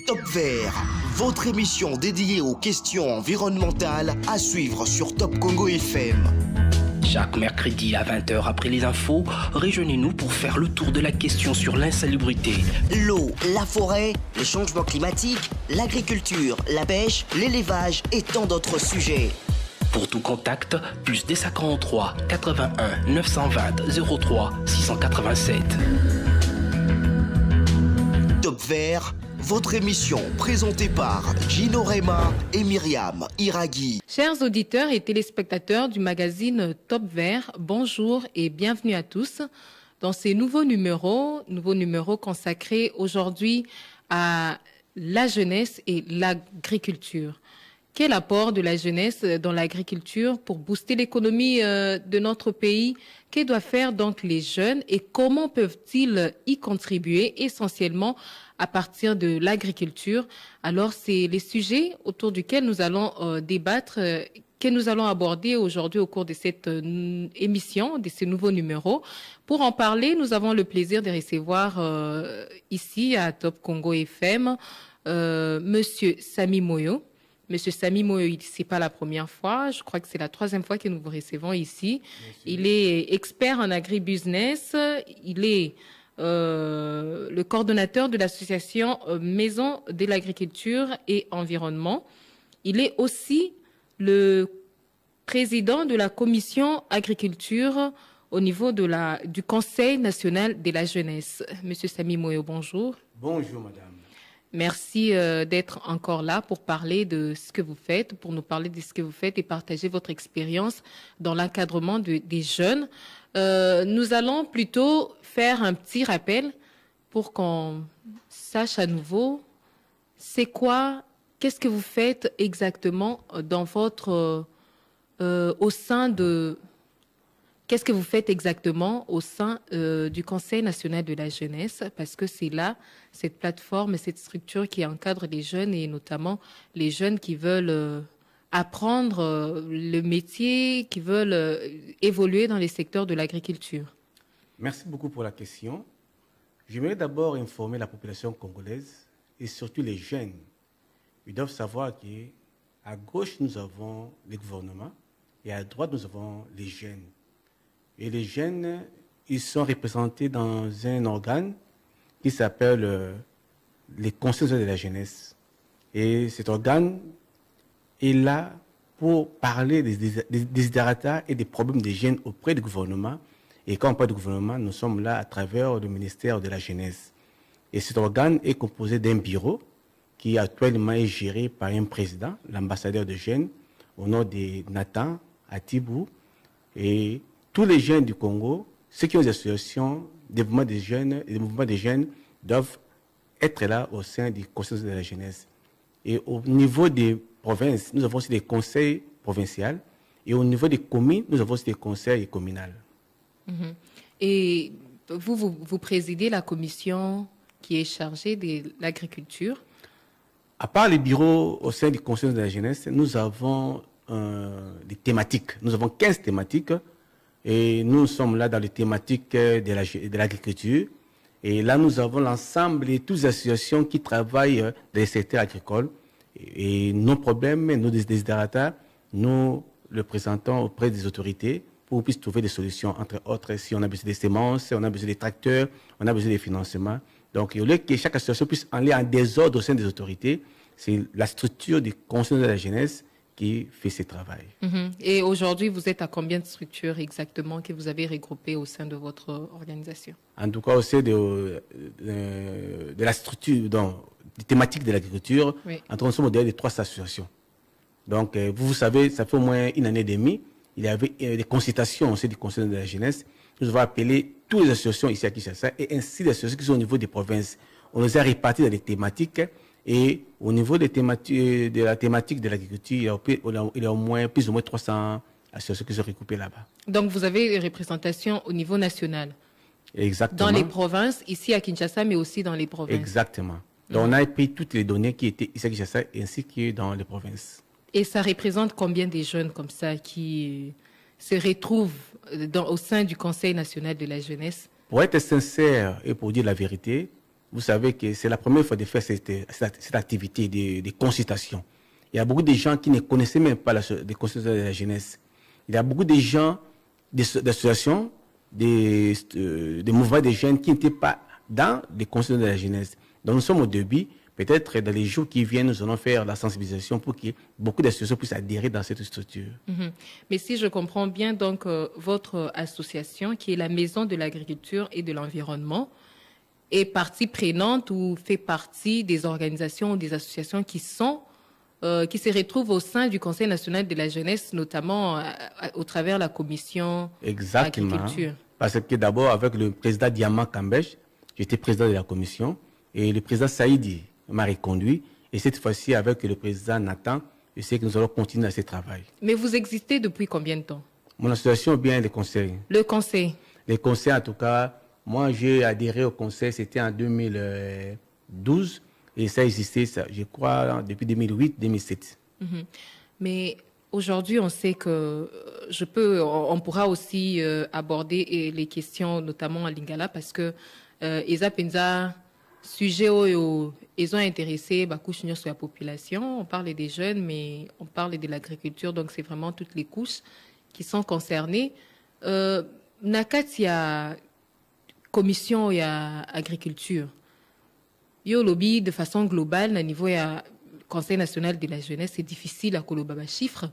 Top Vert, votre émission dédiée aux questions environnementales à suivre sur Top Congo FM. Chaque mercredi à 20h après les infos, rejoignez-nous pour faire le tour de la question sur l'insalubrité. L'eau, la forêt, les changements climatiques, l'agriculture, la pêche, l'élevage et tant d'autres sujets. Pour tout contact, plus des 43 81 920 03 687. Top Vert, votre émission présentée par Gino Rema et Myriam Iraghi. Chers auditeurs et téléspectateurs du magazine Top Vert, bonjour et bienvenue à tous dans ces nouveaux numéros consacrés aujourd'hui à la jeunesse et l'agriculture. Quel apport de la jeunesse dans l'agriculture pour booster l'économie de notre pays? Que doivent faire donc les jeunes et comment peuvent-ils y contribuer essentiellement à partir de l'agriculture? Alors, c'est les sujets autour duquel nous allons débattre, que nous allons aborder aujourd'hui au cours de cette émission, de ces nouveaux numéros. Pour en parler, nous avons le plaisir de recevoir ici à Top Congo FM Monsieur Sami Moyo. Monsieur Sami Moyo, c'est pas la première fois, je crois que c'est la troisième fois que nous vous recevons ici. Merci. Il est expert en agribusiness, il est le coordonnateur de l'association Maison de l'agriculture et environnement. Il est aussi le président de la commission agriculture au niveau du Conseil national de la jeunesse. Monsieur Sami Moyo, bonjour. Bonjour madame. Merci d'être encore là pour parler de ce que vous faites, pour nous parler de ce que vous faites et partager votre expérience dans l'encadrement des jeunes. Nous allons plutôt faire un petit rappel pour qu'on sache à nouveau qu'est-ce que vous faites exactement dans votre qu'est-ce que vous faites exactement au sein du Conseil national de la jeunesse, parce que c'est là, cette plateforme et cette structure qui encadre les jeunes et notamment les jeunes qui veulent apprendre le métier, qui veulent évoluer dans les secteurs de l'agriculture. Merci beaucoup pour la question. J'aimerais d'abord informer la population congolaise et surtout les jeunes. Ils doivent savoir qu'à gauche, nous avons le gouvernement et à droite, nous avons les jeunes. Et les jeunes, ils sont représentés dans un organe qui s'appelle les conseils de la jeunesse. Et cet organe est là pour parler des desiderata et des problèmes des jeunes auprès du gouvernement. Et quand on parle du gouvernement, nous sommes là à travers le ministère de la jeunesse. Et cet organe est composé d'un bureau qui actuellement est géré par un président, l'ambassadeur de jeunes, au nom de Nathan Atibou. Et tous les jeunes du Congo, ceux qui ont des associations, des mouvements des jeunes et des mouvements des jeunes doivent être là au sein du Conseil de la jeunesse. Et au niveau des provinces, nous avons aussi des conseils provinciaux. Et au niveau des communes, nous avons aussi des conseils communaux. Mm-hmm. Et vous présidez la commission qui est chargée de l'agriculture? À part les bureaux au sein du Conseil de la jeunesse, nous avons des thématiques. Nous avons 15 thématiques. Et nous sommes là dans les thématiques de l'agriculture. Et là, nous avons l'ensemble de toutes les associations qui travaillent dans les secteurs agricoles. Et nos problèmes, nos desiderata, nous le présentons auprès des autorités pour qu'on puisse trouver des solutions. Entre autres, si on a besoin des semences, on a besoin des tracteurs, on a besoin des financements. Donc, au lieu que chaque association puisse aller en désordre au sein des autorités, c'est la structure du Conseil de la jeunesse qui fait ce travail. Mm-hmm. Et aujourd'hui, vous êtes à combien de structures exactement que vous avez regroupées au sein de votre organisation? En tout cas, au sein de la structure, des thématiques de l'agriculture, oui. Nous sommes au-delà de 3 associations. Donc, vous savez, ça fait au moins une année et demie, il y avait des consultations au sein du Conseil de la jeunesse. Nous avons appelé toutes les associations ici à Kinshasa et ainsi les associations qui sont au niveau des provinces. On les a réparties dans des thématiques. Et au niveau de la thématique de l'agriculture, il y a au moins plus ou moins 300 associations qui sont regroupées là-bas. Donc, vous avez une représentation au niveau national? Exactement. Dans les provinces, ici à Kinshasa, mais aussi dans les provinces? Exactement. Donc, on a pris toutes les données qui étaient ici à Kinshasa ainsi que dans les provinces. Et ça représente combien de jeunes comme ça qui se retrouvent au sein du Conseil national de la jeunesse? Pour être sincère et pour dire la vérité, vous savez que c'est la première fois de faire cette activité de consultation. Il y a beaucoup de gens qui ne connaissaient même pas les consultations de la jeunesse. Il y a beaucoup de gens, d'associations, des mouvements de jeunes qui n'étaient pas dans les consultations de la jeunesse. Donc nous sommes au début. Peut-être dans les jours qui viennent, nous allons faire la sensibilisation pour que beaucoup d'associations puissent adhérer dans cette structure. Mais si je comprends bien, donc votre association, qui est la Maison de l'Agriculture et de l'Environnement, est partie prenante ou fait partie des organisations ou des associations qui se retrouvent au sein du Conseil national de la jeunesse, notamment au travers de la commission agriculture. Parce que d'abord, avec le président Diamant Kambej, j'étais président de la commission, et le président Saïdi m'a reconduit. Et cette fois-ci, avec le président Nathan, je sais que nous allons continuer à ce travail. Mais vous existez depuis combien de temps? Mon association ou bien les conseils? Le conseil. Les conseils, en tout cas, moi j'ai adhéré au conseil, c'était en 2012. Et ça existait, je crois, depuis 2008-2007. Mais aujourd'hui, on sait que on pourra aussi aborder les questions, notamment en Lingala, parce que Eza Penza, sujet où ils ont intéressé sur la population. On parle des jeunes, mais on parle de l'agriculture, donc c'est vraiment toutes les couches qui sont concernées. Nakati ya commission ya agriculture. Yo lobby de façon globale, au niveau ya Conseil national de la jeunesse, c'est difficile à coloba chiffres,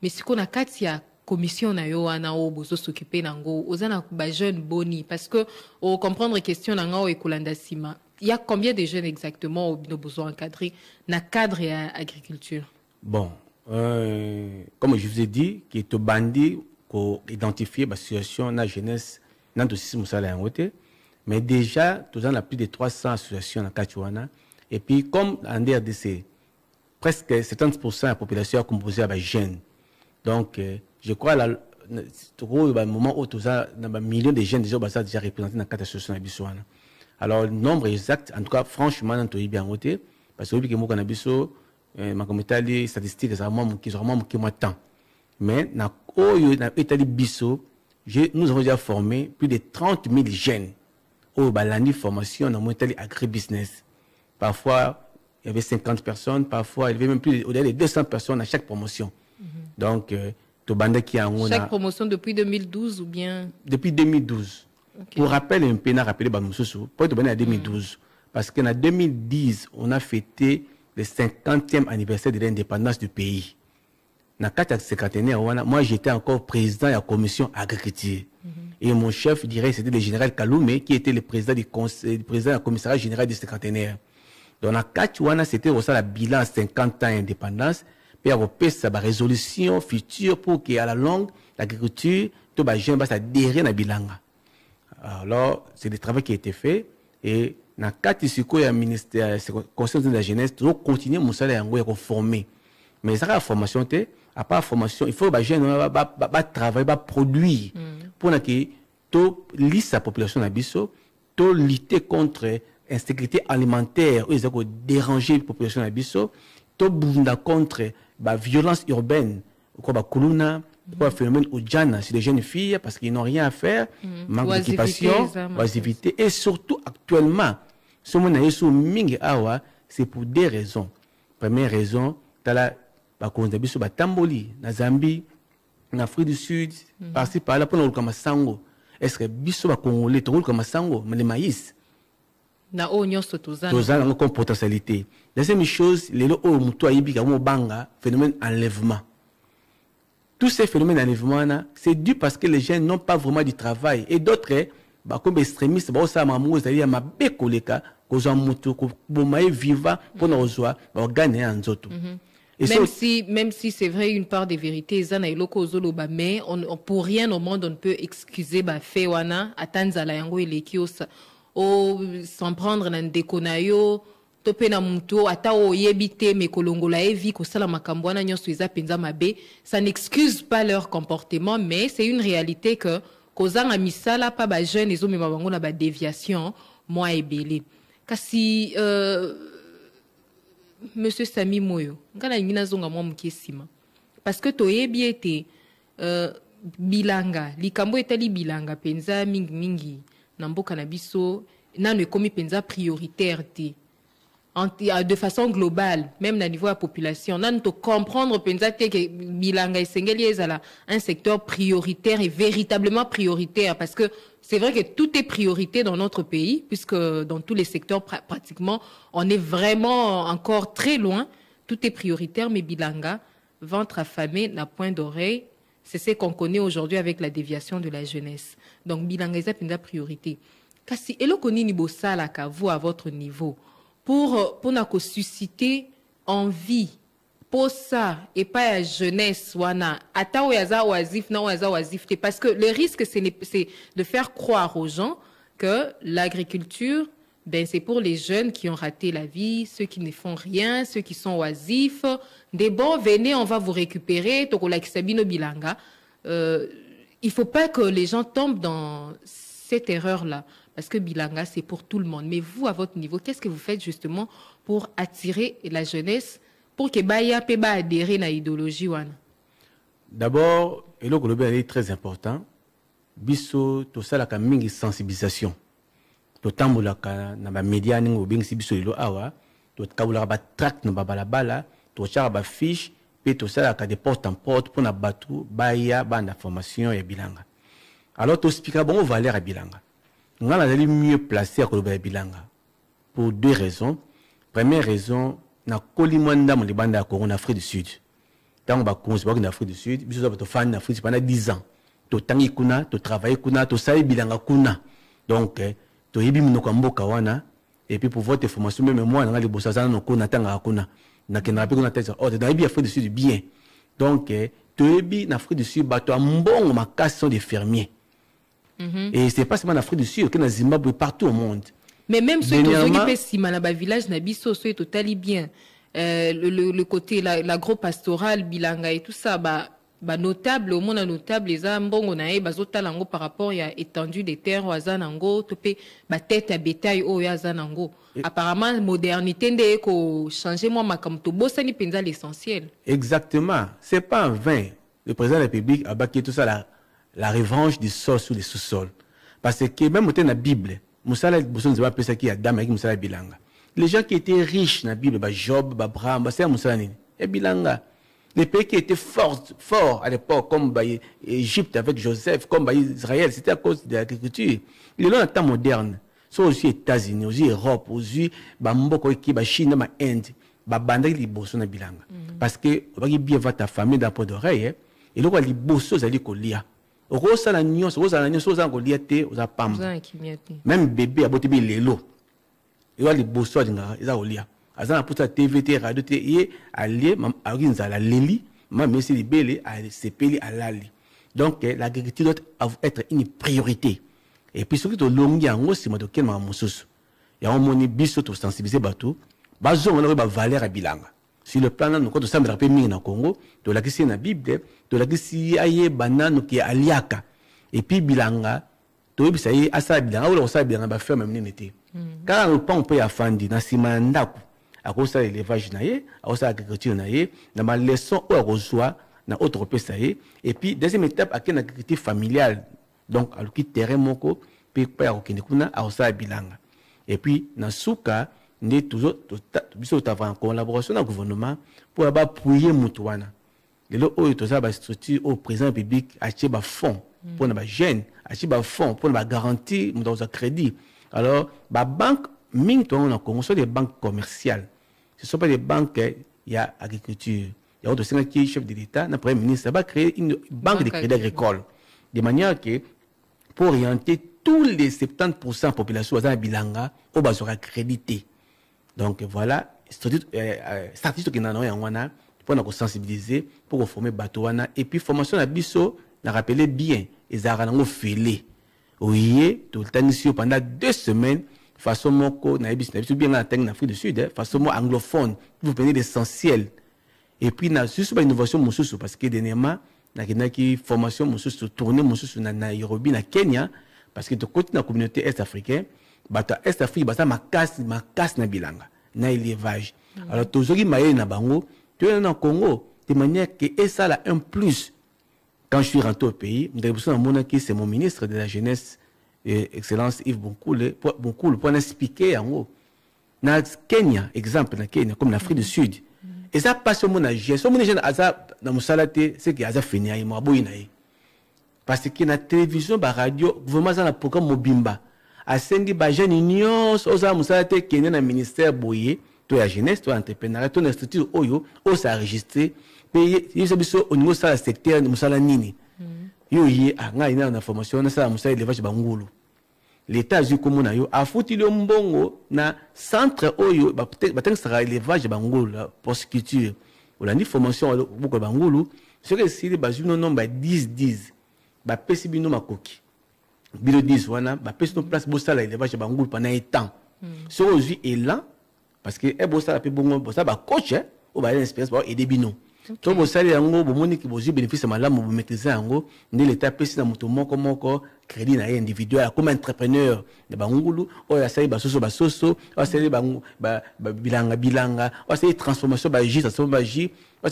mais ce qu'on a quatre ya commission na yo ana o bozo s'occuper nango, ozana ba jeune boni parce que au comprendre question nanga o ekolanda sima. Il y a combien de jeunes exactement au besoin encadrés na cadre et agriculture? Bon, comme je vous ai dit, qui est au bandi pour identifier la situation de la jeunesse dans le système de côté. Mais déjà, nous avons plus de 300 associations dans Kachouana. Et puis, comme en RDC, presque 70% de la population est composée de jeunes. Donc, je crois que moment où nous avons millions de jeunes déjà représentés dans 4 associations de Bissouana. Alors, le nombre exact, en tout cas, franchement, dans le bien côté, parce que nous avons ma communauté statistique, c'est vraiment temps. Mais dans l'État de Bissau, nous avons déjà formé plus de 30 000 jeunes. Au balani formation dans l'État agribusiness. Parfois, il y avait 50 personnes, parfois, il y avait même plus au-delà de 200 personnes à chaque promotion. Donc, chaque promotion depuis 2012 ou bien? Depuis 2012. Okay. Pour rappel, un peu, rappelé pour être en 2012. Parce qu'en 2010, on a fêté le 50e anniversaire de l'indépendance du pays. Dans le cinquantenaire, moi j'étais encore président de la commission agriculture. Et mon chef direct, c'était le général Kaloumé, qui était le président du conseil, le président du commissariat général du cinquantenaire. Donc, dans le c'était aussi la bilan 50 ans d'indépendance. Puis, il y a sa résolution future pour qu'à la longue, l'agriculture, tout le monde va adhérer à la bilan. Alors, c'est le travail qui a été fait. Et dans le ministère du conseil de la jeunesse, nous continuons mon salaire à former. Mais ça, la formation, à part la formation, il faut que les jeunes travailler, produire. Pour que tout la population de Bissau, tout lutter contre l'insécurité alimentaire, ou ils ont dérangé la population de Bissau, tout bouger contre la violence urbaine, quoi, Kuluna, le phénomène Ojana, c'est des jeunes filles parce qu'ils n'ont rien à faire, manque d'occupation, oisiveté, et surtout actuellement, ce monde c'est pour des raisons. Première raison, tu as la Tamboli, na Zambie, en Afrique du Sud, par-ci par-là, pour nous comme sango. Est-ce que Bissau va Congolais, tu roules comme sango, mais le maïs? Na o nyoso tozana. Tozana comme potentialité. Deuxième chose, les lots au muto aïbi comme banga, phénomène enlèvement. Tous ces phénomènes d'enlèvement, c'est dû parce que les jeunes n'ont pas vraiment du travail. Et d'autres, comme extrémistes, ça m'a mou, c'est-à-dire ma békoleka, qu'on a muto, qu'on a vivant, pour nous joie, on gagne un autre. Même si c'est vrai une part des vérités, mais pour rien au monde on ne peut excuser Fewana, Atanzala yango elekios, s'en prendre dans déconayo, topé na muto, ata o yebite me kolongola evi ko sala makambwana nyonso eza penza mabe, ça n'excuse pas leur comportement, mais c'est une réalité que kozanga misala pa ba jeune ezo mema bango na ba déviation moi ebele. Kasi Monsieur Sami Moyo, parce que toyebi ete bilanga likambo etali bilanga penza mingi namboka na biso nanu komi penza prioritaire de façon globale, même au niveau de la population. Nous devons comprendre que Bilanga et Sengeli est un secteur prioritaire et véritablement prioritaire, parce que c'est vrai que tout est priorité dans notre pays, puisque dans tous les secteurs pratiquement, on est vraiment encore très loin. Tout est prioritaire, mais Bilanga, ventre affamé, n'a point d'oreille. C'est ce qu'on connaît aujourd'hui avec la déviation de la jeunesse. Donc Bilanga est une priorité. Kasi elokoni ni bosala ka vous à votre niveau pour susciter envie pour ça et pas la jeunesse wana ata oyaza oazif na oyaza oazif parce que le risque c'est de faire croire aux gens que l'agriculture ben c'est pour les jeunes qui ont raté la vie, ceux qui ne font rien, ceux qui sont oisifs. Des bons, venez, on va vous récupérer. Tokolakisabino Bilanga. Il faut pas que les gens tombent dans cette erreur-là. Parce que Bilanga, c'est pour tout le monde. Mais vous, à votre niveau, qu'est-ce que vous faites justement pour attirer la jeunesse, pour que Baya Peba adhérer à l'idéologie wana? D'abord, et le global est très important. Biso, tout ça, la mingi sensibilisation. To tambolaka na ba media ningo bingisi biso lelo awa to kabula ba tract na balabala to chara ba fiche pe to sala ka de porte en porte pour na batu baya banda formation ya Bilanga. Alors to expliquer bon valeur à Bilanga. Ngana allait mieux placer à Koloba Bilanga pour deux raisons. Première raison, na kolimanda mo libanda ko en Afrique du Sud. Tant ba ko en Afrique du Sud, biso to fan en Afrique pendant 10 ans. To tangi kuna, to travailler kuna, to sala Bilanga kuna. Donc to yebi minoko mboka wana et puis pour votre formation même moi na les bossasa no ko natanga kuna na kena pe kuna tesa oh de yebi Afrique du Sud bien donc to yebi na Afrique du Sud bato ambongo makasi sont des fermiers et c'est pas seulement en Afrique du Sud que na Zimbabwe partout au monde mais même ceux qui occupent sima na ba village na biso so totali bien le côté l'agro-pastoral Bilanga et tout ça ba notable au monde notable les ambongo na bazotalango par rapport à étendue des terres wazanango topé ba tête à bétail o yazanango apparemment modernité ndé ko changer moi makam to bosani penza l'essentiel. Exactement, c'est pas en vain le président de la République a baqué tout ça la revanche du sol sous les sous-sols parce que même dans la Bible musala boson zeba pesa ki Adam avec musala Bilanga les gens qui étaient riches dans la Bible ba Job ba Abraham ba c'est musala nini et Bilanga. Les pays qui étaient forts à l'époque, comme l'Égypte avec Joseph, comme Israël, c'était à cause de l'agriculture. Il est là en temps moderne. Soit aux États-Unis, aux Europe, aux Bamboko, Chine, Inde, Babanda, les bossons à Bilanga. Parce que, on va bien voir ta famille d'un pot d'oreille, et là, les bossons, ils ont lia. Au gros, ça la nuance, aux liaté, aux apam. Même bébé, à botter les lots. Et là, les bossons, ils ont lia. Azana pour ta TVT radio et allié à la leli même si les belé à sepeli à lali donc l'agriculture doit être une priorité et puis surtout longi yango c'est moi de quel mamususu ya on moni biso to sensibiliser bato bazo on ba valeur à Bilanga sur le plan nous quand on s'embra pe mingi na Congo to la kisi na Bible to la kisi aye banano qui aliaka et puis Bilanga to bisa yi asa Bilanga ou sa Bilanga ba faire même n'était car on peut afandi na simandako à cause de l'élevage naïe, à cause de l'agriculture naïe, dans ma leçon où on reçoit dans autre pays naïe, et puis deuxième étape à quelle agriculture familiale, donc à l'outil terrain moko, puis pas à aucune kuna à cause de Bilanga, et puis dans souka, nous toujours bisous en collaboration avec le gouvernement pour appuyer mutuana. Les lots où tout ça va structure au président public acheter bas fonds pour nos jeunes, acheter bas fonds pour nos garantie dans un crédit. Alors, la banque ming ton en Congo, ce sont des banques commerciales. Ce ne sont pas des banques, il y a agriculture. Il y a d'autres qui chef de l'État, le Premier ministre, va créer une banque de crédit agricole. De manière que, pour orienter tous les 70% de la population à Bilanga, au bas sera crédité. Donc voilà, statistique qui n'en a pour nous sensibiliser, pour former Batouana. Et puis, formation à Bisso, nous rappelez bien, ils ont fait oui, tout le temps, pendant 2 semaines, façon moko na bien en Afrique du Sud façon anglophone vous prenez l'essentiel et puis na juste pas innovation mususu parce que dernièrement na qui formation mususu tourner mususu na Nairobi na Kenya parce que de côté na communauté est africaine bata est Afrique bata makasi na Bilanga na élevage alors tozoki maye na bango tu es na Congo de manière que et ça là un plus quand je suis rentré au pays c'est mon ministre de la jeunesse excellence Yves Bonkulu pour expliquer en haut. Na Kenya, exemple, na Kenya, comme l'Afrique du Sud. Et ça passe au monde à gestion. Mon jeune Aza, dans mon salate, c'est qu'il y a Aza fini, il m'a boyé. Parce que la télévision, la radio, vraiment, ça, le programme Mobimba. À Sengi, ba jeune union, osa musalate, qui est dans le ministère boyé, toi, la jeunesse, toi, l'entrepreneuriat, toi, la structure, oyo, osa enregistré, mais il y a au niveau de secteur, de musala nini. Yo, y a une information, on a ça, musala élevage bangulu. L'État a comme on a foutu le mbongo na centre oyo peut-être sera élevage bangolo la porciculture ou la ni formation beaucoup bangolo ce que si les bases non nombre 10 ba pesi bino makoki bilo 10 wana ba pesi no place bosala élevage bangolo pendant un temps ce aujourd'hui est là parce que e bosala pe bongo bosala ba coach ou ba expérience ba aider bino to bosala yango bomoni ki bozi bénéfice malamu bo maîtriser yango ne l'État pesi na moto moko crédit na individuel comme entrepreneur de bangulu o ya sali basoso o sali bilanga o sali transformation ba jus o sali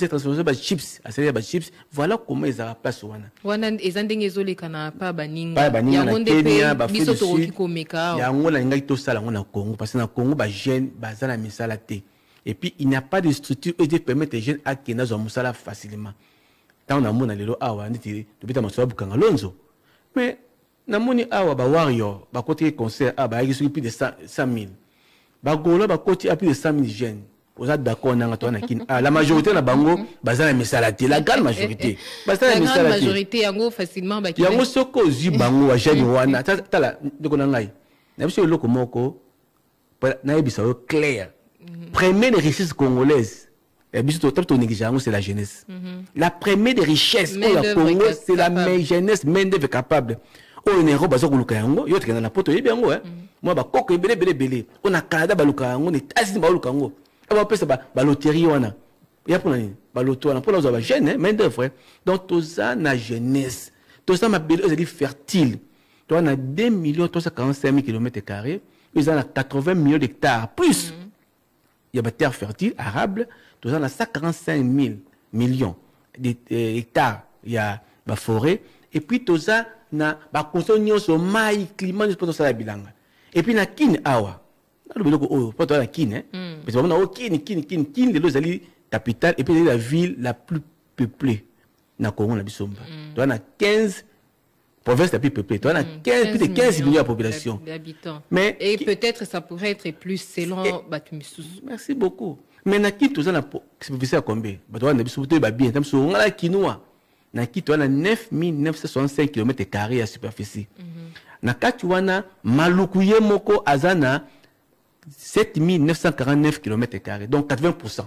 transformation ba chips a sali ba chips voilà comment ils a place wana ezandenge ezolekana pa baninga yango nde pe biso to kikomeka yango na ngai to sala ngona Congo parce que na Congo ba jeune bazana misala te et puis il n'y a pas de structure qui permet aux jeunes à kena zo musala facilement tant na mona lelo awa nditi to bita masoba bukanga lonzo mais na moni awa ba warrior ba côté concert ba yiki plus de 100,000 ba golo ba côté plus de 100,000 jeunes vous êtes d'accord na to na kin la majorité na bango bazana misalati la grande majorité bazana misalati la majorité yango facilement ba yango soko zi bango wa jeune wana tala ndeko na ngai na biso loko moko na yebisa clair première des richesses congolaises c'est la jeunesse. La première des richesses au Congo, c'est la jeunesse, main-d'œuvre capable. On est en train de faire des choses, on a poto yebi yango moi ba koko belé on a Canada baluka yango ni tasi baluka yango on va pesa ba loterie wana ya pour nani ba loto wana pour la ba jeune main d'œuvre donc tout ça na jeunesse tout ça ma belle est fertile toi on a 2 345 000 km², ils ont 80 millions d'hectares plus. Il y a des terres fertiles, arables, tout ça, on a 145 000 millions d'hectares, il y a des forêts, et puis tout ça, on a des conditions sur le climat, tout ça, bilanga. Et puis, on a Kin Awa. On a pas de Kin, parce qu'on a Kin, les capitale, et puis la ville la plus peuplée, dans le Congo, on a Bissomba. On a 15 province la plus peuplée. On a plus de 15 millions de population. Mais et peut-être ça pourrait être plus selon Batumissous. Merci beaucoup. Mais na qui tout ça na superficie à combien? On a bien, on a Kinoa. Na qui on a 9 965 km² à superficie. Na Katuana Malukuye Moko Azana 7 949 km², donc 80%.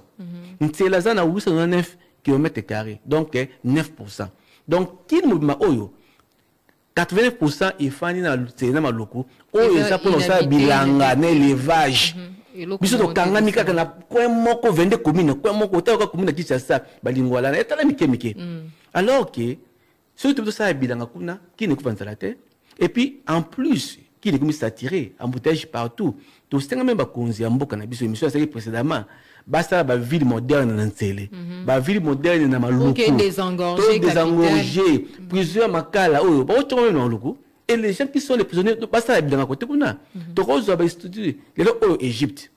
Ntelazana 809 km², donc 9%. Donc qui nous ma oyo 80% il faut aller dans le locaux. Oh, ça pour ça bilanga l'élevage. Biso to kanga mika kana kwa moko vende commune, kwa moko ta commune qui ça balingwala na etala mike. Alors que surtout tout ça bilanga kuna qui ne couvre pas la terre et puis en plus qui ne comme s'attirer embouteillage partout. Tout ça même ba konzi ya mboka na biso émission ça précédemment. Basta ba ville moderne na ntsele ba ville moderne na maluku OK désengorgé plusieurs makala oyo ba otomo na luku et les gens qui sont les prisonniers basta la bilanga côté kuna to rozo ba étudier les oyo Égypte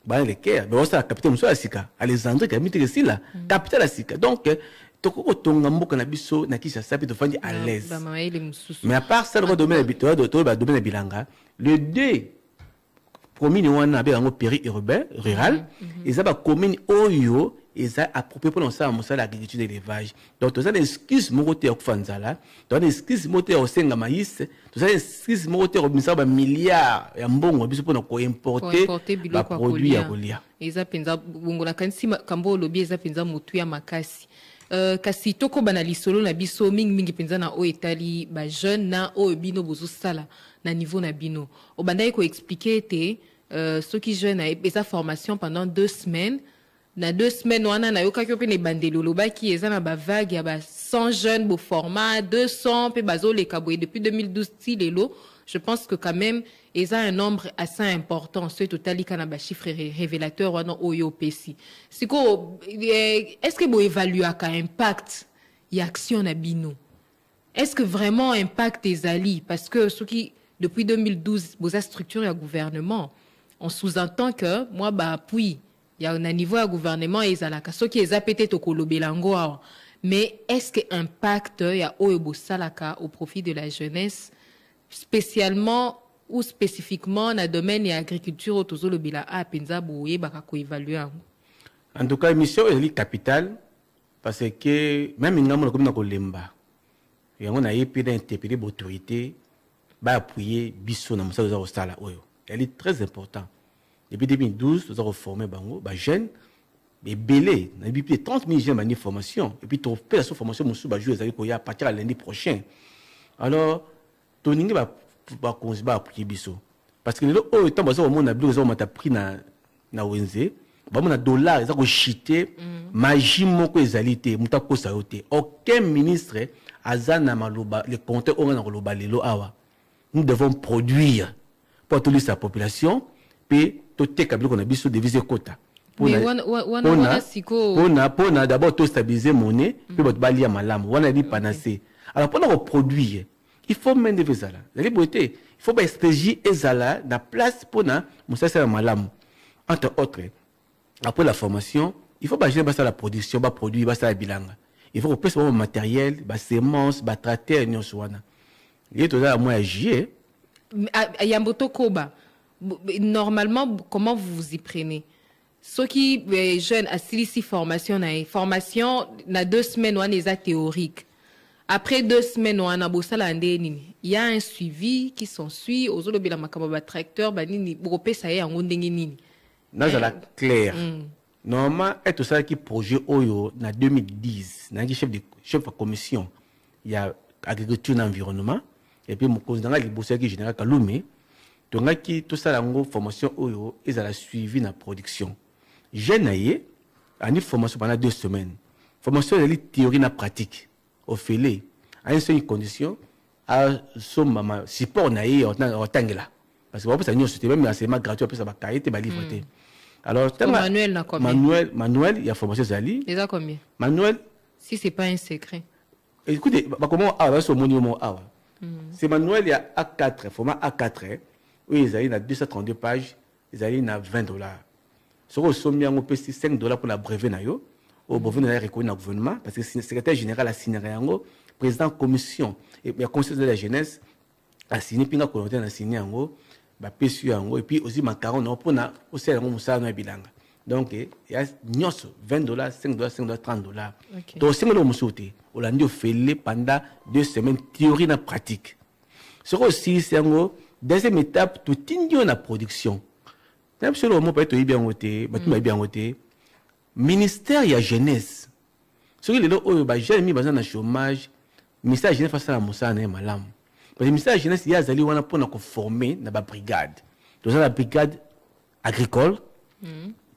ba les Caire ba osa capitale muso asika Alexandrie kamite sila capitale asika donc toko otonga mboka na biso na kisa sapi to fandi à l'aise mais à part ça le domaine habituel ba domaine bilanga le 2 commune wana be yango péri-urbain rural et ça ba commune oyo et ça approprié pour lancer un l'agriculture d'élevage donc tout ça des skills mokote ya kufanzala donc des skills mokote au senga maïs tout ça des skills mokote au misala ba milliards ya mbongo biso pour ko importer ba produits ya kolia et ça penza bongola kansi kambo lobi ça penza mutu ya makasi kasi toko bana lisolo na biso mingi penza na o etali ba jeune na o bino bozo sala na niveau na bino o bandai ko expliquer te ceux qui jeune a sa formation pendant 2 semaines na 2 semaines wana na yoka ko pe ne bandelo loba ki eza na ba vague ya ba 100 jeunes beau format 200 pe bazo le kaboué depuis 2012 ti lelo je pense que quand même eza un nombre assez important ce totali kana ba chiffre révélateur wana oyo pesi siko est-ce que bo évaluer ka impact y action na bino est-ce que vraiment impact ezali parce que ceux qui depuis 2012 boza structure ya gouvernement on sous-entend que moi bah puis il y a un niveau à gouvernement et ezalaka soki eza peut-être okolobelango awa mais est-ce que impact ya oyo bosalaka au profit de la jeunesse spécialement ou spécifiquement dans le domaine de l'agriculture au tozo lobela a penza boye baka ko évaluer en tout cas mission est capitale parce que même ingamo comme na ko lemba yango na yepi d'interpeller l'autorité ba appuyer biso na mosala za sala oyo elle est très important depuis 2012 nous avons formé bango ba jeunes mais belé na bi plus de 30 000 jeunes bani formation et puis to pe la formation musu ba jouer ezali ko ya à partir de lundi prochain alors toningi ba konzi ba appuyer biso parce que le oyo temps bazo mona bilo zo mata prix na wenze ba mona dollar za ko chiter magie moko ezali te muta ko sa yote aucun ministre azana maloba les comptes on na loba lelo awa nous devons produire pour toute sa population puis tout kabilo qu'on a biso devise quota pour d'abord tout stabiliser monnaie puis votre balia malamu wana di panacée alors pour produire il faut mener des là la liberté il faut pas stratégie ezala na place pour na musasa malamu entre autres après la formation il faut pas gérer ça la production ba produire ba ça bilanga il faut que plus de matériel ba semences ba tracteur nyonso wana il est là moi agir Yamboto Koba normalement comment vous vous y prenez ceux qui jeunes à ici formation na 2 semaines on est théorique après 2 semaines on a bossala ndeni il y a un suivi qui s'ensuit aux autres bila makamba tracteur ba nini bopé ça y en ndenge nini na la clair normalement et tout ça qui projet oyo na 2010 na chef de commission il y a agriculture et environnement et puis mon cousin liboso qui général Kalume donc qui tout ça la formation oyo ils a suivi na production jeune ani formation pendant 2 semaines formation de théorie na pratique au félé à une seule condition à son maman support na yé au tangela parce que vous ça nous c'était même enseignement gratuit après ça va cahier ba livre té alors manuel na combien manuel il y a formation zali déjà combien manuel si c'est pas un secret écoutez comment ah va sur monument ah c'est manuel il y a A4 format A4 où ils allaient à 232 pages ils allaient à $20 sur au sommet on peut $5 pour la brevet na yo au brevet na reconnu na gouvernement parce que le secrétaire général a signé yango président commission et la conseil de la jeunesse a signé pinga volontaire na signé yango ba pesu yango et puis aussi macaron na pour na au sel yango musala na bilanga donc il y a nyonso $20 $5 $30 donc c'est le musote olandi ofele pendant 2 semaines théorie na pratique sur aussi c'est yango deuxième étape tout indio na production même sur le mot peut être bien voté batou bien voté ministère ya jeunesse sur les oyo ba jeune mi bazana chômage ministère jeunesse face à musala na malamu parce que ministère jeunesse ya zali wana pour na ko former na ba brigade donc la brigade agricole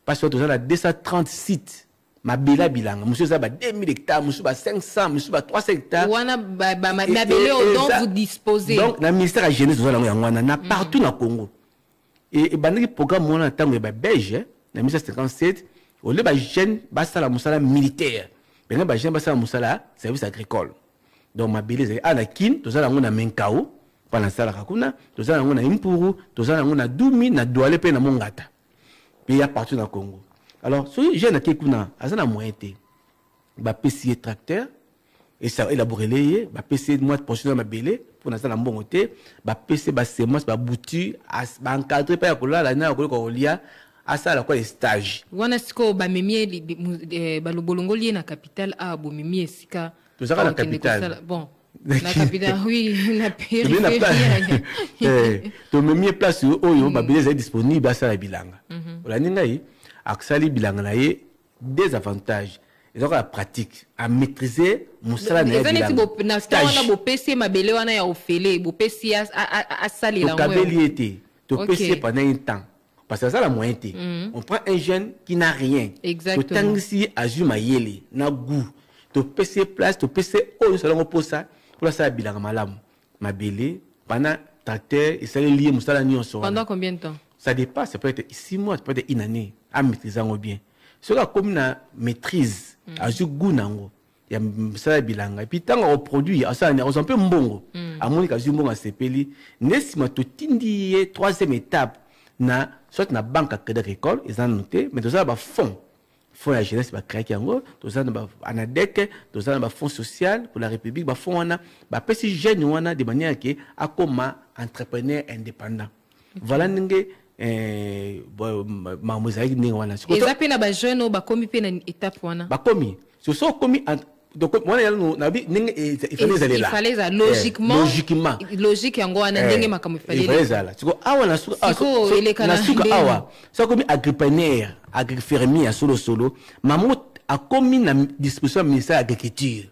parce que dans la 230 sites mabela bilanga monsieur ça ba 2000 hectares monsieur ba 500 monsieur ba 300 hectares wana mabele dont vous disposez donc la ministère de la jeunesse dans la wana na partout na Congo et bandiki programme wana tango ba belge na 1957 au lieu ba jeune ba sala musala militaire ben ba jeune ba sala musala service agricole donc mabele za ana kin to za ngona menkao pana sala kakuna to za ngona impuru to za ngona dumi na douale pe na mongata pays à partout dans le Congo. Alors, si les jeunes qui ont un moyen de PC tracteur, et ça élaborer les, PC moi de pensionnaire ma belé, pour l'instant, un bon côté, PC semence, boutu, encadré par la na ko lia, à ça la quoi les stages. Wana siko ba memie ba lobolongo lié na capitale a bo memie sika. Tout ça la capitale. Bon. La capitale, oui, la périphérie. Tu me mets place où ba belé est disponible à ça la bilanga. La ningai aksali bilanga na ye des avantages. Ils ont la pratique à maîtriser musala na bilanga. Na wana bo PC mabele wana ya ofele, bo PC a sali la ngwe. To kabeliété, to PC pendant un temps. Parce que ça la moyenté. On prend un jeune qui n'a rien. Exactement. To tangsi azuma yele na goût. To PC place, to PC o salon pour ça. Pour ça bilanga malamu. Mabele pendant tracteur et ça lié musala nyonso. Pendant combien de temps? Ça dépasse, ça peut être 6 mois, ça peut être une année à maîtriser bien. Ce qui comme une maîtrise, à ce goût nango, il y a ça bilanga. Et puis tant qu'on produit, on s'en peut mbongo. amoni kazumbongo asepeli nesima totindi ye troisième étape na soit na banque à crédit agricole ils ont noté mais dans ba fonds la jeunesse ba créer yango dans ba anadek dans ba fonds social pour la république ba fonds wana ba pesi jeune wana de manière que akoma entrepreneur indépendant voilà ndenge mamozaïque ndenge wana eza pe na ba jeune ba komi pe na étape wana ba komi so komi donc moi il fallait ça logique yango wana ndenge makambo fallait ça siko awa na suka awa so comme agripreneur agrifermier solo mamu a commis na disposition ministère agriculture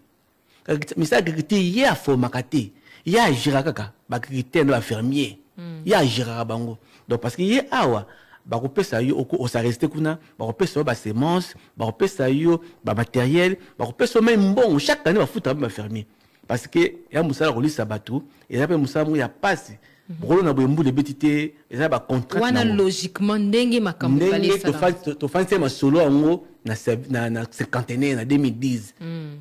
y a formakate y a giraka ba agriculteur na fermier y a giraka bango donc parce que y awa bakopesa yo osa rester kuna bakopesa ba semence bakopesa yo ba matériel bakopesa même bon chaque année bafuta ba fermier parce que ya musala kolisa batu et ya pe musala mu ya passe bolo na boyembu de betité et ça ba contrat wana logiquement ndenge makambo fallait ça to fanse ma solo ngo na cinquantenaire na 2010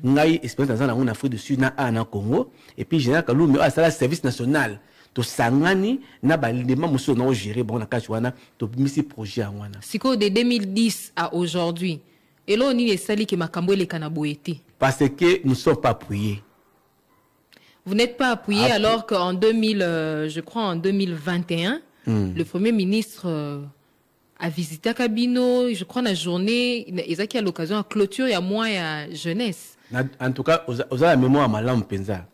ngai expérience dans na Afrique du Sud na ana Congo et puis général Kalumbi a ça service national to sangani na balindema muso na gérer bon na kachwana to misi projet wana siko de 2010 à aujourd'hui et là on y sali que makambo le kanaboete parce que nous sommes pas appuyés. Vous n'êtes pas appuyé alors qu'en 2000 je crois en 2021 le premier ministre a visité Kabino je crois la journée ils a l'occasion à clôture il y a mois à jeunesse en tout cas aux la mémoire malam penza.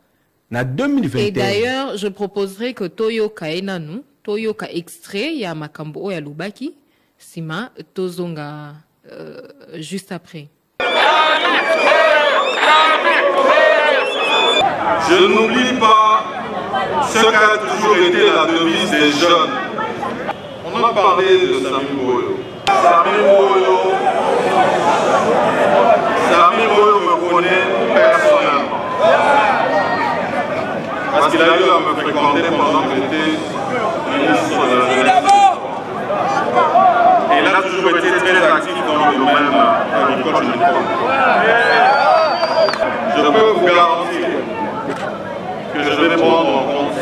Na 2021. Et d'ailleurs, je proposerais que Toyoka enanu, Toyoka extrait, il y a Makambo ya Lubaki, Sima, Tozonga, juste après. Je n'oublie pas ce qu'a toujours été la devise des jeunes. On a parlé de Sami Boyo. Sami Boyo me connaît personnellement. Parce qu'il a eu à me fréquenter pendant que j'étais ministre de la Jeunesse. Et il a toujours été très actif dans le domaine agricole. Je peux vous garantir que je vais prendre en compte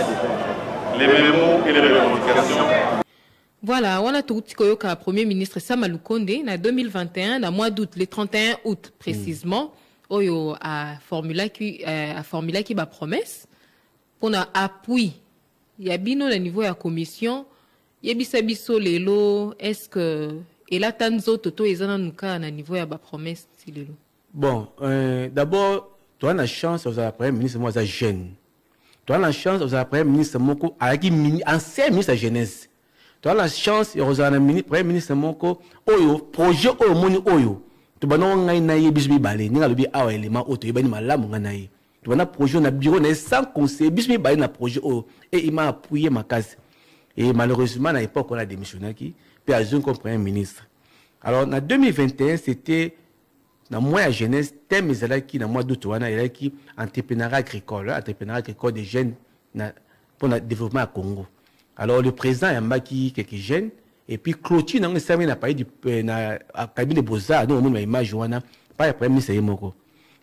les mémos et les revendications. Voilà, on a tout le Premier ministre Sama Lukonde en 2021, dans mois d'août, le 31 août précisément, Oyo a formulé qui ba promesse. Pour un appui, il y a bien au niveau de la commission, il y a bisabiso lelo, est-ce que et là tanzo toto ezana nuka na niveau ya ba promesse lelo. Bon, d'abord, tu as la chance aux après ministre moi ça jeune. Tu as la chance aux après ministre moko avec ancien ministre de jeunesse. Tu as la chance aux après ministre moko oyo projet oyo moni oyo. Tu bana ngai na yebisbi balé, ninga lobi awa élément oto yebani malamu nganaye. Tu as un projet, un bureau, sans conseil, bismi baï na projet et il m'a appuyé ma case. Et malheureusement, à l'époque, on a démissionné qui, puis à Zun comme Premier ministre. Alors, en 2021, c'était dans le mois de jeunesse, thème qui dans le mois d'août, il y a qui entrepreneuriat agricole des jeunes pour le développement à Congo. Alors, le président, il y a qui quelques jeunes, et puis Clotilde, on a parlé du cabinet de Beaux-Arts, nous, on a une image, pas le Premier ministre Yemoko.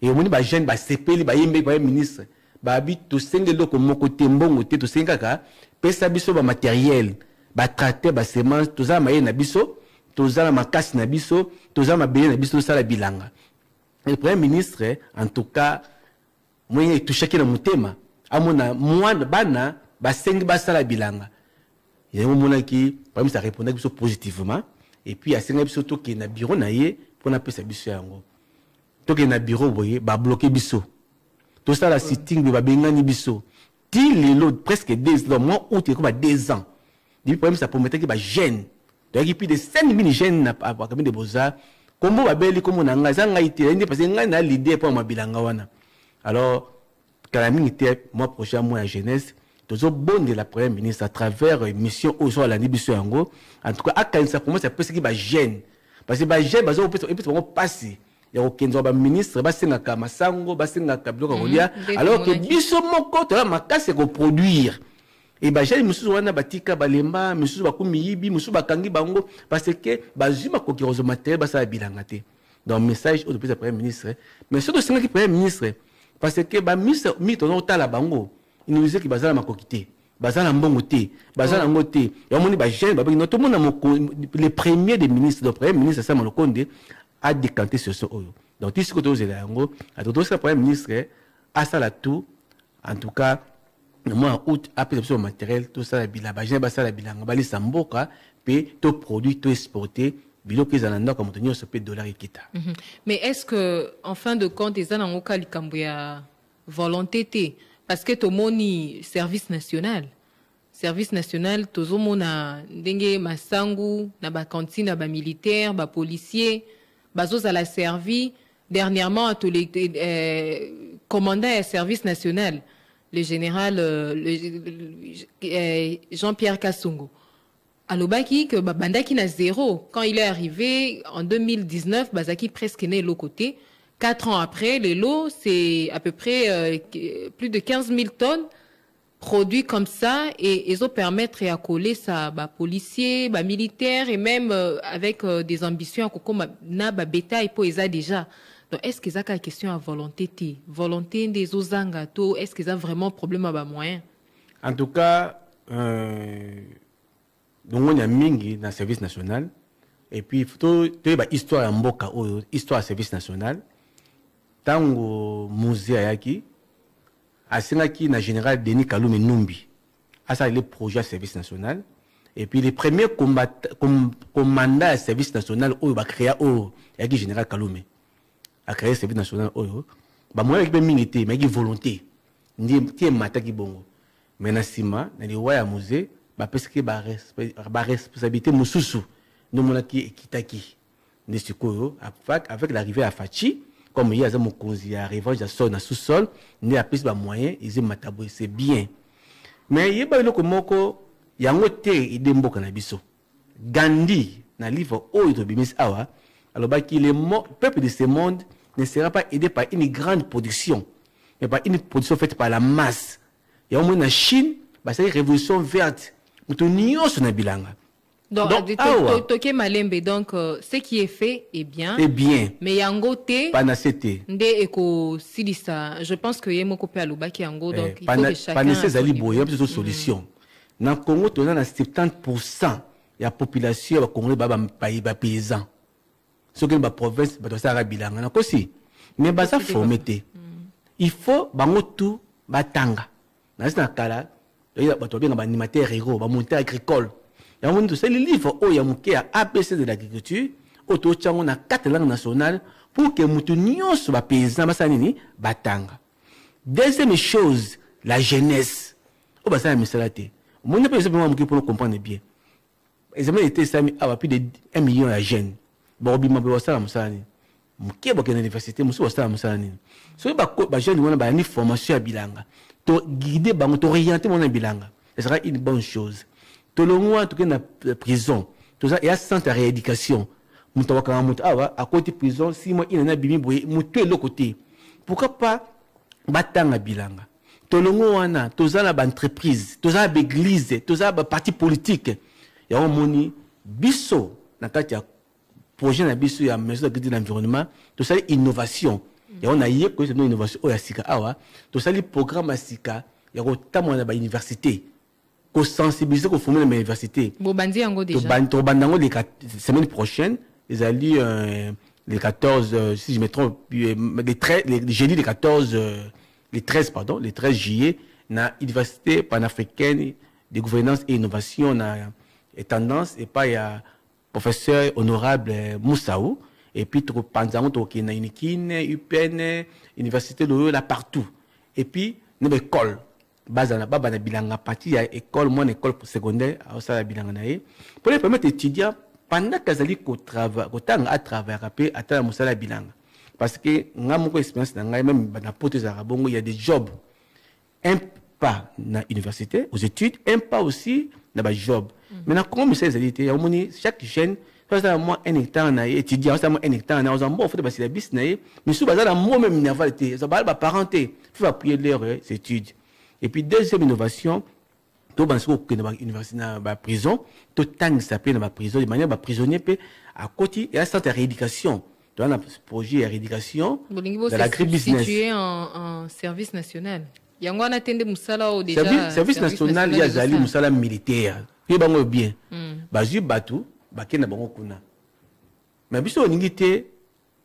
Et on a jeune ba CPL ba yembe ba ministre ba bi to senge loko moko tembongo te to sengaka pesa biso ba matériel ba tracteur ba semence to za maye na biso to za makasi na biso to za mabele na biso sala bilanga. Le premier ministre en tout cas moyen touché ki na mutema amona mwana bana ba senge ba sala bilanga. Il mona ki premier ministre répondait biso positivement et puis a senga biso to ki na bureau na ye pour na pesa biso yango. Donc il y a un bureau boye ba bloqué biso tout ça la sitting de ba bengani biso ti lelo presque 2 ans moi août il y a 2 ans depuis problème ça promettait que ba jeune donc il plus de 5000 jeunes na pas comme des Beaux-Arts comme ba beli comme na nga za nga ité parce que nga na l'idée pour ma bilanga wana alors kalami était moi prochain moi la jeunesse toujours bon de la première ministre à travers mission au soir la biso yango en tout cas à quand ça pour moi ça peut que ba jeune parce que ba jeune bazo peut passer il y a aucun droit ministre basenga masango basenga biloko kolia alors que biso moko to ma casse ko produire et ba jeli mususu wana batika balemba mususu bakumi yibi mususu bakangi bango parce que bazuma ko kirozo matériel basala bilanga te donc message au depuis premier ministre mais surtout senga ki premier ministre parce que ba ministre mito no tala bango il nous disait que bazala makokité bazala mbongoté bazala ngoté ya moni ba jeune ba tout le monde les premiers des ministres le premier ministre Sama Lokonde a décanté sur ce oyo donc tout ce que tu as yango a tout ce premier ministre a ça la tout en tout cas le mois août après le matériel tout ça la bila ba jeune ba ça la bilanga ba li samboka pe to produit to exporté bilo qu'ils en ont comme tenir ce peu de dollars et kita. Mais est-ce que en fin de compte ils en ont aucun likambuya volonté parce que tout moni service national tout mona ndenge masangu na ba cantine na ba militaire ba policier bazo à la servi dernièrement à tous les commandant à service national le général Jean-Pierre Kasongo alobaki que bandaki na zéro quand il est arrivé en 2019 bazaki presque né l'autre côté 4 ans après les lots c'est à peu près plus de 15 000 tonnes produits comme ça et ils ont permettre à coller ça bah policiers bah militaires et même avec des ambitions comme na ba bétail pour ils a déjà donc est-ce qu'ils a une question à volonté des ozanga to est-ce qu'ils a vraiment problème à ba moyen en tout cas donc on a mingi dans le service national et puis tout ba histoire en mboka histoire service national tango musée ayaki asengaki na général Denis Kalume Numbi a ça le projet service national et puis les premiers commandants à service national oyo ba créa yaki général Kalume a créé service national oyo ba moya ki mingi mais qui volonté ndi mataki bongo mais na sima na liwa ya musée parce que ba responsabilité mususu nous mona ki kitaki ne sikoyo avec l'arrivée à Fachi comme il y a un mokonzi à revanche à sol na sous-sol ne a plus ba moyen ils matabo c'est bien mais yeba iloko moko yango te ide mboka na biso Gandhi na livre oyo bimis awa alors ki le peuple de ce monde ne sera pas aidé par une grande production mais par une production faite par la masse il y a au moins na Chine bah c'est une révolution verte bilanga. Donc malembe donc ce qui est fait est bien. C'est bien. Mais yango te panacete. Nde eko silisa. Je pense que yemo pe alobaki yango donc il faut que chacun panacete ali boye une solution. Na Congo on a 70% ya population ba Congolais ba paysans. Ce que ba province ba tosara bilanga na kosi. Mais ba ça formete. Il faut bango tout batanga. Na sina kala il y a des animateurs ruraux, des monteurs agricoles. Il y a des livres où il y a un ABC de l'agriculture, autour de 4 langues nationales, pour que nous soient paysans, batanga. Deuxième chose, la jeunesse. Oh, bah, ça, c'est la tête. Mon exemple, pour comprendre bien. Les amis étaient plus de 1 million de jeunes. Bon, il y a ça, qui est à l'université, il y a ça, so ba jeune wana ba ni formation ya bilanga to guider bango to orienter mon bilanga ce sera une bonne chose to longwa to na prison to ça il y a centre de rééducation muto waka muto awa à côté prison si moi il na bimi boye muto et le côté pourquoi pas batanga bilanga to longwa wana to za na ba entreprise to za ba église to za ba parti politique ya omoni biso na kati ya projet na biso ya maison de l'environnement to ça innovation. Et on a eu que c'est une innovation au Sika awa to sali programme à Sika ya ko tamona na ba université ko sensibiliser ko former na université bo bandi yango déjà to bandango les semaine prochaine ils allaient les 14 si je me trompe les jeudi les 14 les 13 pardon les 13 juillet na université panafricaine de gouvernance et innovation na et tendance et pas ya professeur honorable Moussaou. Et puis, tu penses que na Unikine, UPN, Université de là partout. Et puis, nous avons école. Bazana, babana bilanga parti, il y a école, mon école secondaire, à Osala bilanga nae. Pour les permettre d'étudier, pendant qu'ils allaient au travail, au temps à travailler, à temps à bilanga. Parce que, nous avons une expérience, même dans la pote arabongo, il y a des jobs. Un pas dans l'université, aux études, un pas aussi dans le job. Maintenant, comme ça, chaque jeune, moi un hectare na étudiant ça moi un hectare na ozambo faut passer la bis na mais sous bazala moi même nervalité ça va parenté faut appuyer leurs études et puis deuxième innovation to banso que na université na ba prison to tang s'appelle na ba prison de manière ba prisonnier peut à côté et à centre de rééducation dans un projet de rééducation de l'agribusiness situé en service national yango na tende musala o déjà service national ya zali musala militaire ye bango bien bazui batu bakenda bango kuna mais biso ningi te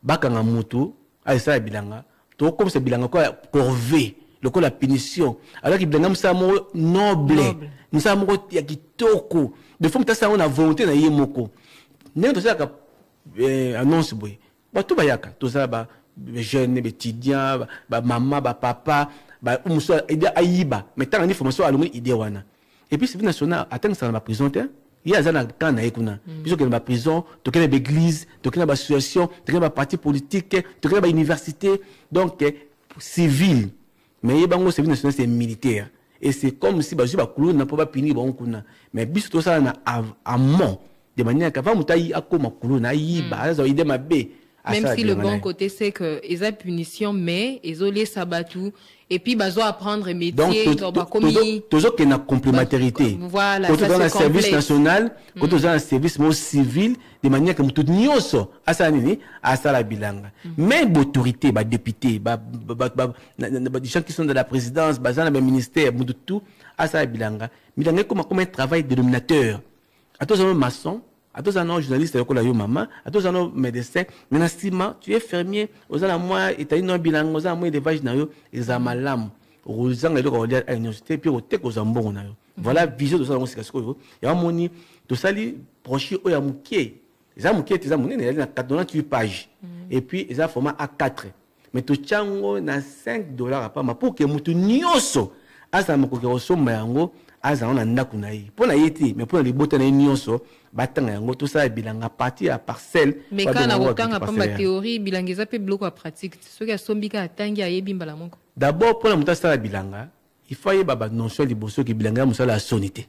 bakanga mutu aisa bilanga to comme ça bilanga ko corvée le ko la punition alors que bilanga musala mo noble musala mo ya kitoko de fois mutasa on a volonté na ye moko ne to saka annonce boy batu bayaka to ça ba jeunes étudiants ba maman ba papa ba muso idée ayiba mais tant ni formation alungu idée wana et puis service national atteint ça dans prison te il y a zana kana ekuna biso ke na prison to ke na église to ke na association to ke na parti politique to ke na université donc civil mais bango service national c'est militaire et c'est comme si bazu ba kulu na po ba pini ba kuna mais biso to ça na amont de manière qu'avant mutai akoma kulu na yiba ça idée mabe. Même si le bon côté c'est que ils ont punition mais ils ont les sabatou et puis bazo apprendre métier donc toujours qu'il y a une complémentarité. Voilà, quand on a un service national, quand on a un service civil de manière que tout nyoso asa nini asa la bilanga. Même autorité ba député des gens qui sont dans la présidence, dans le ministère, tout asa la bilanga. Bilanga comme un travail dénominateur. À tous un maçon, à tous un journaliste, à tous maman, à tous un médecin, mais nastima, tu es fermier, aux ans moi, et tu as une bilan, aux ans moi, des vaches, ils ont malam, aux ans, ils à l'université, puis au tech, aux ambons. Voilà, vision de ça, c'est ce que il y a un moni, tout ça, les proches, il y a mouké. Les amouké, les amouké, il y a 88 pages. Et puis, ils ont format A4. Mais tout chango, na $5 à pas, pour que moutou nyoso, à ça, mouko, mayango, aza on a ndakunaï pour la yeti mais pour les botana nyonso batanga yango tout ça bilanga partie à parcelle mais quand on a autant à pas théorie bilangeza pe bloc à pratique ce qui a sombika atangi ayebi mbala moko d'abord pour la mutasa bilanga il faut y baba notion liboso ki bilanga musala la sonité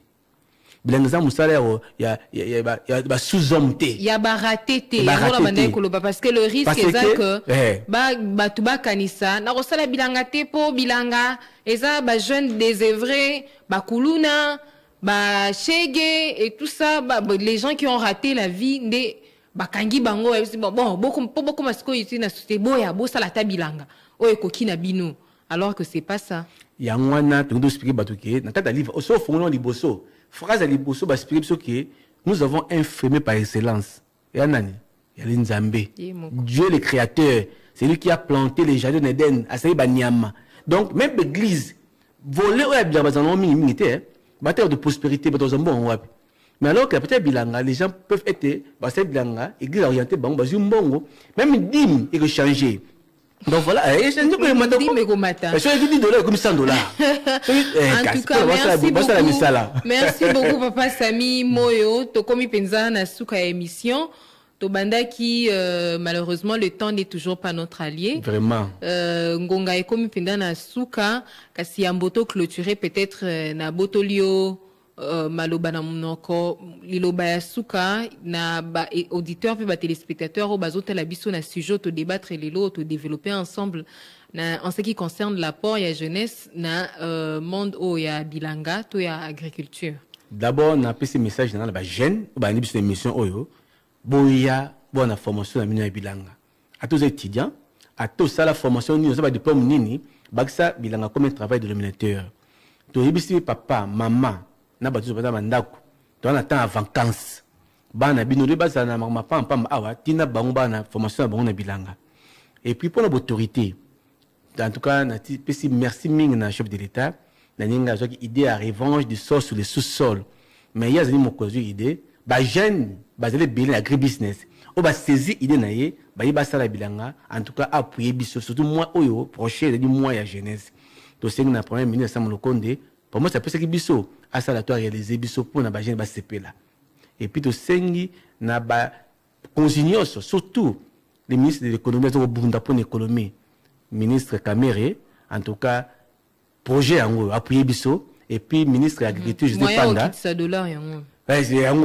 bilangeza musala ya ba sous-hommeté ya baraté té ya banda koloba parce que le risque est que ba tuba kanisa na kosala bilanga té po bilanga eza ba jeunes désœuvrés ba kuluna ba chege et tout ça les gens qui ont raté la vie ndé ba kangi bango bon beaucoup masiko ici na société boya bo sala ta bilanga o ekoki na bino alors que c'est pas ça ya ngwana to expliquer batuke na kata livre so fongono liboso phrase à liboso ba expliquer ce que nous avons un infirmier par excellence ya nani ya Nzambe Dieu le créateur c'est lui qui a planté les jardins d'Éden à Saïba Niama. Donc même l'église voler au bien bazano militaire bataille de prospérité dans un bon wapi mais alors que peut-être bilanga les gens peuvent être basé bilanga église orientée bango bazu mbongo même dîme et changer donc voilà et c'est que matin je dis $10 comme $100 en tout cas merci beaucoup papa Sami Moyo to komi penza na suka émission Tobanda qui malheureusement le temps n'est toujours pas notre allié. Vraiment. Ngonga e komi penda na suka kasi amboto clôturer peut-être na botolio maloba na monoko liloba ya suka na ba auditeur pe ba téléspectateur o bazota la biso na sujet to débattre lelo to développer ensemble na en ce qui concerne l'apport ya jeunesse na monde o ya bilanga to ya agriculture. D'abord na pesi message na ba jeune ba ni biso émission oyo boya bonne formation na mino bilanga à tous les étudiants à tous ça la formation ni ça ba diplôme nini baksa bilanga comme un travail de dominateur to yebisi papa maman na batu ba mandako to na temps en vacances bana bino de basa na mama pam awa tina bango bana formation bango na bilanga et puis pour l'autorité en tout cas na pesi merci ming na chef de l'état na ninga zo idée à revanche du sol sur les sous-sols mais il y a zani mokozo idée ba jeune bazele bilé agribusiness o ba saisir idée na ye ba yi ba sala bilanga en tout cas appuyer biso surtout moi oyo prochain de moi ya jeunesse to sing na premier ministre Sam Lokonde pour moi ça peut que biso à ça la toi réaliser biso pour na ba jeune ba CP là et puis to sengi na ba consignos surtout les ministres de l'économie au bunda pour l'économie ministre Kamere en tout cas projet en gros appuyer biso et puis ministre de l'agriculture je dépenda ça dollar yango c'est un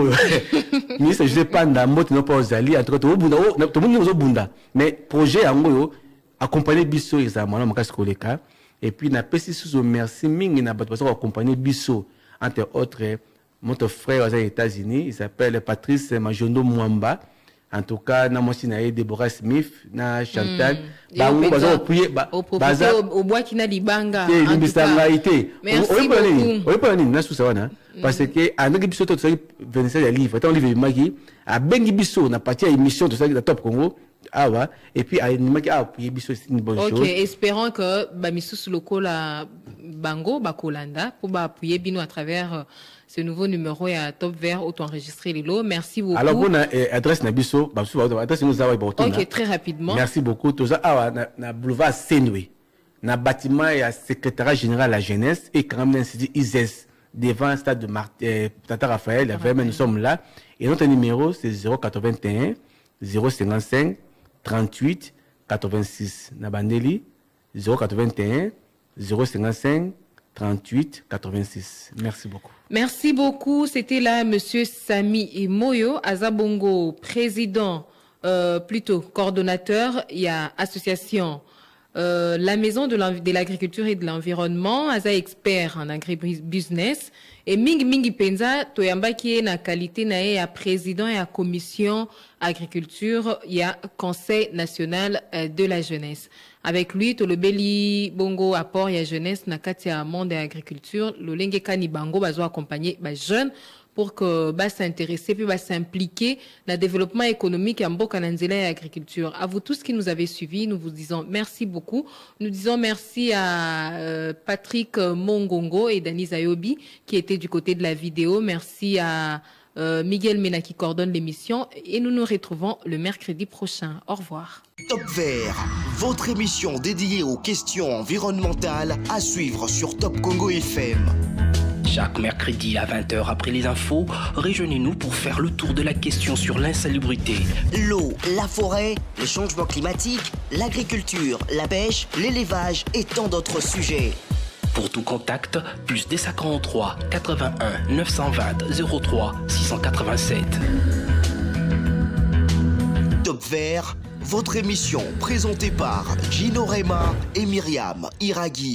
ministre je dépenda mot non pas aux alliés en tout cas to bunda to bunda bunda mais projet en gros accompagner biso examen makasi koleka et puis na pesi sous merci mingi na bato pour accompagner biso entre autres mon frère aux États-Unis il s'appelle Patrice Majondo Mwamba En tout cas, na mosi na Deborah Smith, na Chantal, Bango baza appuyer baza au bois qui n'a libanga. Merci beaucoup. Na susa wana parce que anaki biso to tsaki 27 ya livre, tant livre maki a bengi biso na partie émission to tsaki na Top Congo. Ah ouais. Et puis maki a appuyer biso c'est une bonne chose. OK, espérons que ba misusu lokola Bango bakolanda pour ba appuyer bino à travers ce nouveau numéro à Top Vert auto-enregistré Lilo. Merci beaucoup. Alors, pour l'adresse Nabiso, adresse nous avons. OK, très rapidement. Merci beaucoup. Tout ça, na boulevard Senwe, na bâtiment et à secrétariat général à la jeunesse et quand même l'institut ISES devant le stade de Tata Raphaël. Nous sommes là. Et notre numéro, c'est 081 055 38 86. Nabandeli, 081 055 38 86. Merci beaucoup. Merci beaucoup. C'était là Monsieur Sami Imoyo Azabongo, président, plutôt coordonnateur. Il y a association la Maison de l'Agriculture et de l'Environnement, Aza expert en agribusiness. Et Mingi Penza, Toyamba qui est na qualité na à président et à commission agriculture, il y a Conseil national de la jeunesse. Avec lui, Tolobeli Bongo apport ya jeunesse na katia monde et agriculture, Lolenge Kani Bango bazo accompagner ba jeunes pour que ba s'intéresser puis ba s'impliquer dans le développement économique en Mboka Nanzela et agriculture. À vous tous qui nous avez suivis, nous vous disons merci beaucoup. Nous disons merci à Patrick Mongongo et Dani Zayobi qui étaient du côté de la vidéo. Merci à Miguel Mena qui coordonne l'émission et nous nous retrouvons le mercredi prochain. Au revoir. Top Vert, votre émission dédiée aux questions environnementales à suivre sur Top Congo FM. Chaque mercredi à 20h après les infos, rejoignez-nous pour faire le tour de la question sur l'insalubrité. L'eau, la forêt, les changements climatiques, l'agriculture, la pêche, l'élevage et tant d'autres sujets. Pour tout contact, plus des 43 81 920 03 687. Top Vert, votre émission présentée par Gino Rema et Myriam Iraghi.